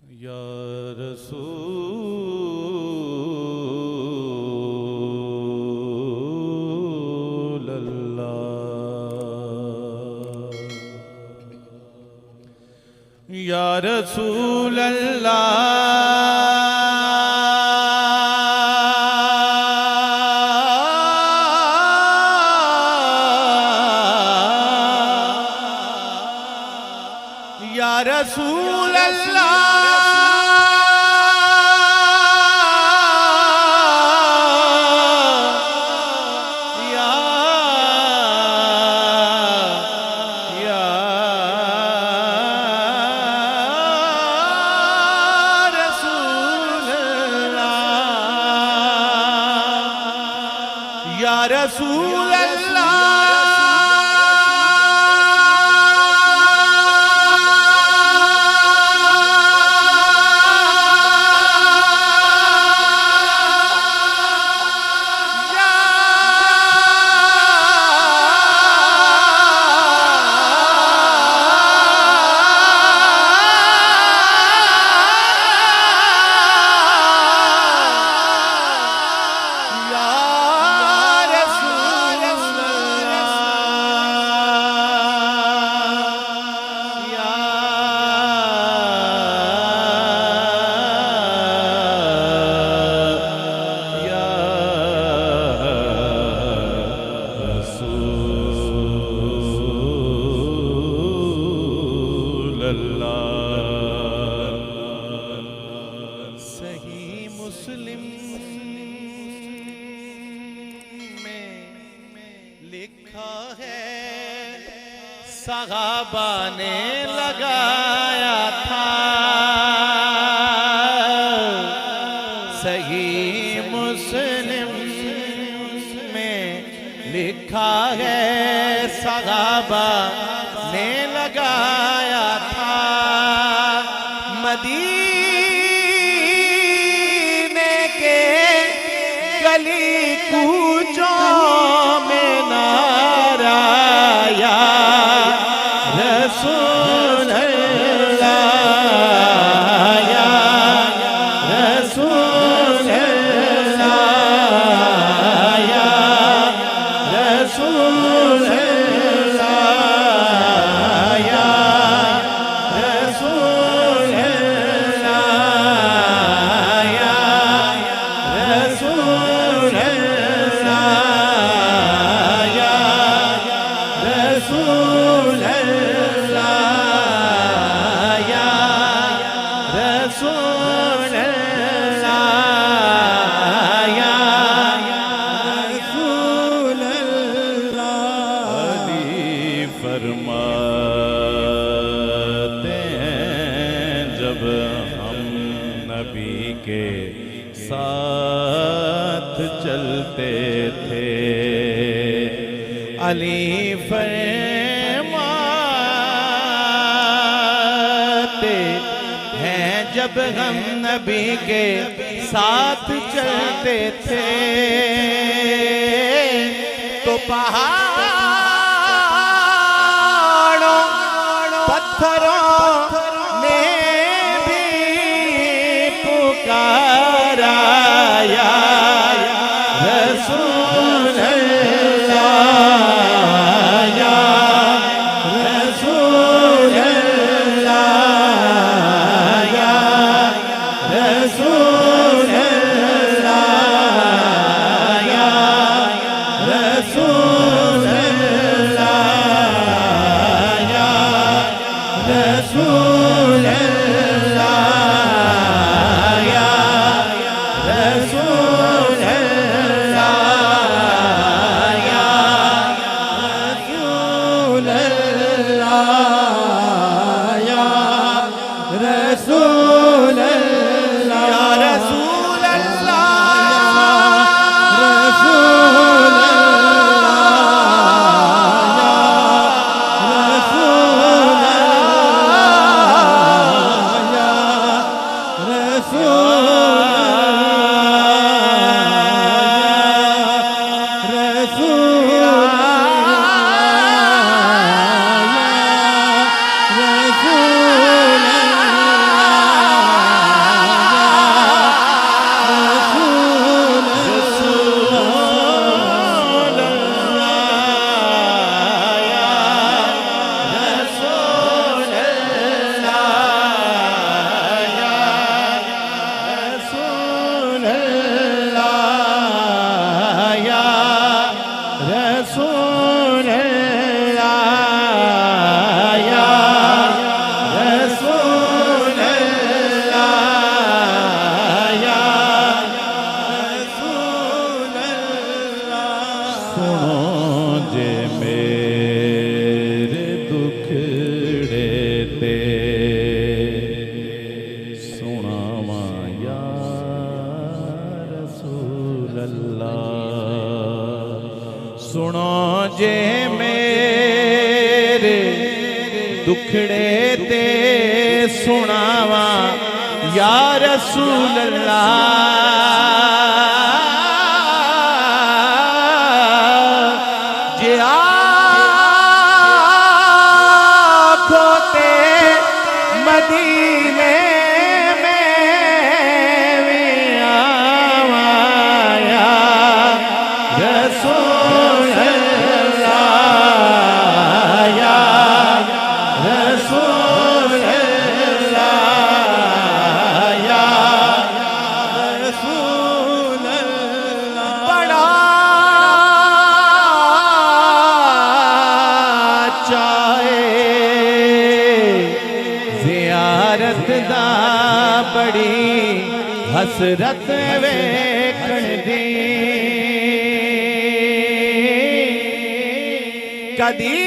या रसूल अल्लाह, या रसूल अल्लाह, या रसूल अल्लाह, या रसूल अल्लाह, सही मुस्लिम में लिखा है सहाबा ने लगाया था। सही मुस्लिम में लिखा है सहाबा ने लगाया था। मदीने के गली कूचों में नारा या रसूल अल्लाह, या रसूल अल्लाह, या रसूल अल्लाह, या रसूल अल्लाह, या रसूल अल्लाह, या रसूल अल्लाह, या रसूल अल्लाह, या रसूल अल्लाह। अली फरमाते हैं जब हम नबी के साथ चलते थे, अली फरमाते हैं जब हम नबी के साथ चलते थे तो पहाड़ों पत्थरों ने भी पुकारा या रसूल अल्लाह, या रसूल अल्लाह, या रसूल अल्लाह, या रसूल अल्लाह, या रसूल अल्लाह, या रसूल अल्लाह, या रसूल अल्लाह, या रसूल अल्लाह, या रसूल अल्लाह, रसूल सुनो जे मेरे दुखड़े ते सुनावा या रसूल अल्लाह जे आखो ते मदीने बड़ी हसरत वेखण दी कदी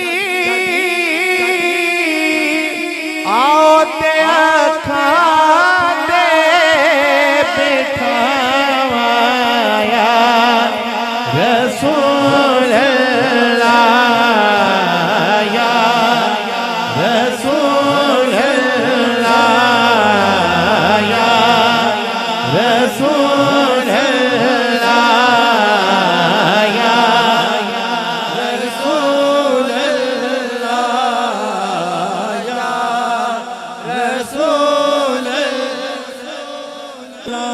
आओ ते अखां दे बिठावाया रसूल अल्लाह या रसूल रसूल अल्लाह या रसूल अल्लाह या रसूल अल्लाह।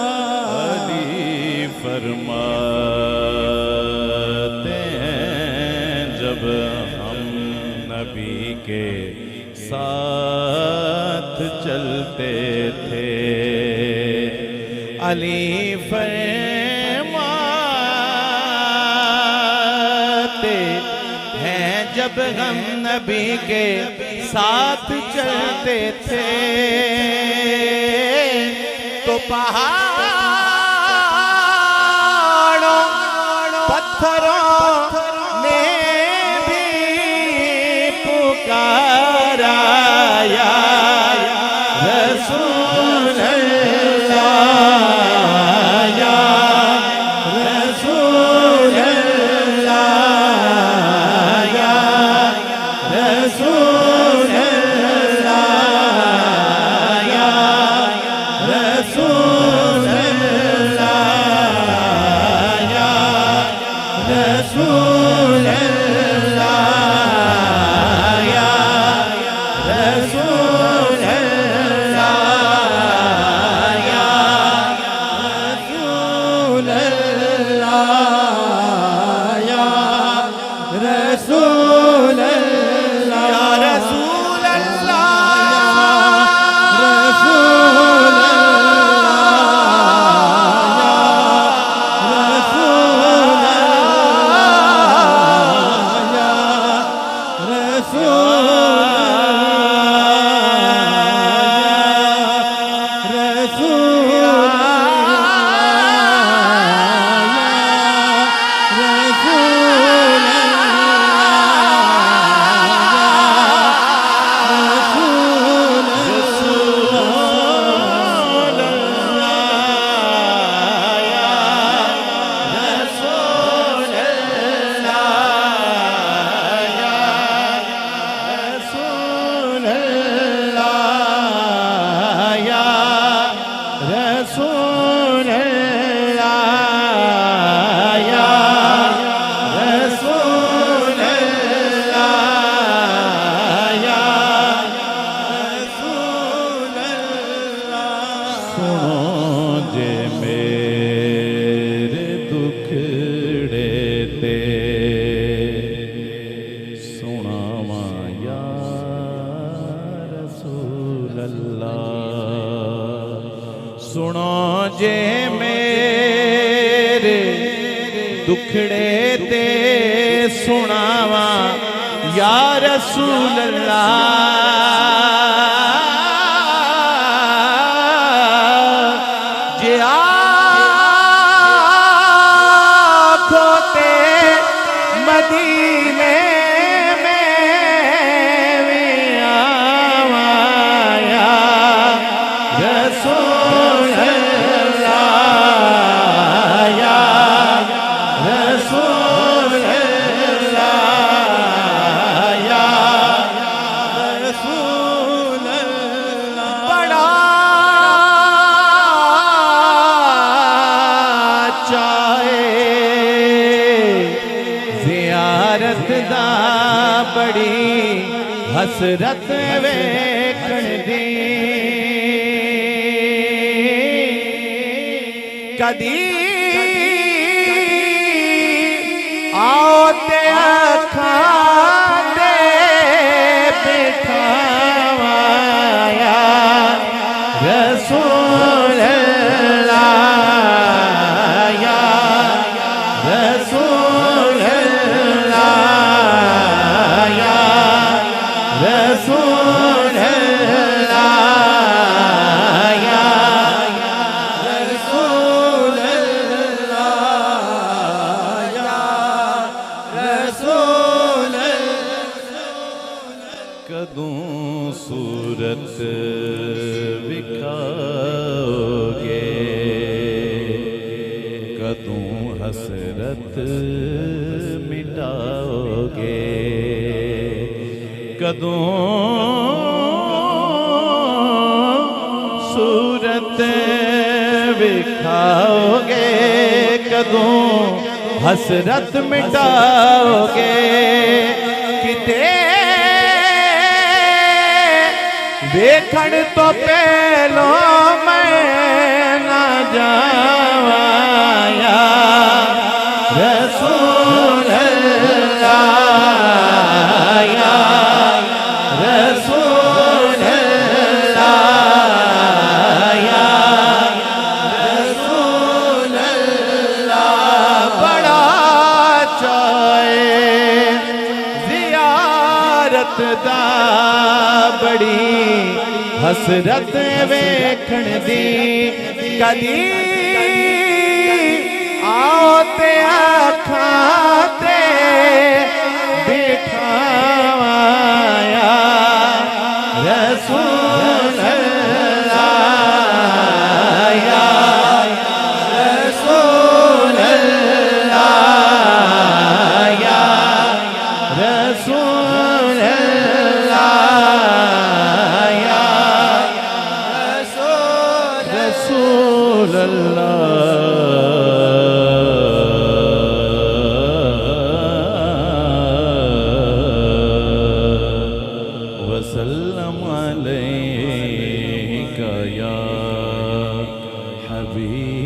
अली फरमाते हैं जब हम नबी के साथ चलते थे अली फरमाते हैं जब हम नबी के साथ चलते थे तो पहाड़ों पत्थरों ने भी पुकारा या रसूल सुनो जे मेरे दुखड़े ते सुनावा या रसूल अल्लाह जे आखो ते मदीने रसूल हसरत वेखण दी कदी आओ ते अखां दे बिठावाया रसूल अल्लाह या रसूल अल्लाह या रसूल अल्लाह या रसूल अल्लाह या रसूल कदों सूरत विखाओगे कदों हसरत मिटाओगे कदों सूरत विखाओगे कदों हसरत मिटाओगे किते देखण तो पहलो मैं ना जावाया रसूल अल्लाह या रसूल अल्लाह या रसूल अल्लाह बड़ा चाहे जियारत दा बड़ी हसरत वेखण दी कदी आओ ते अखां ते बिठावाया रसूल अल्लाह या रसूल अल्लाह या रसूल रसूल अल्लाह वसल्लम अलैका या हबीब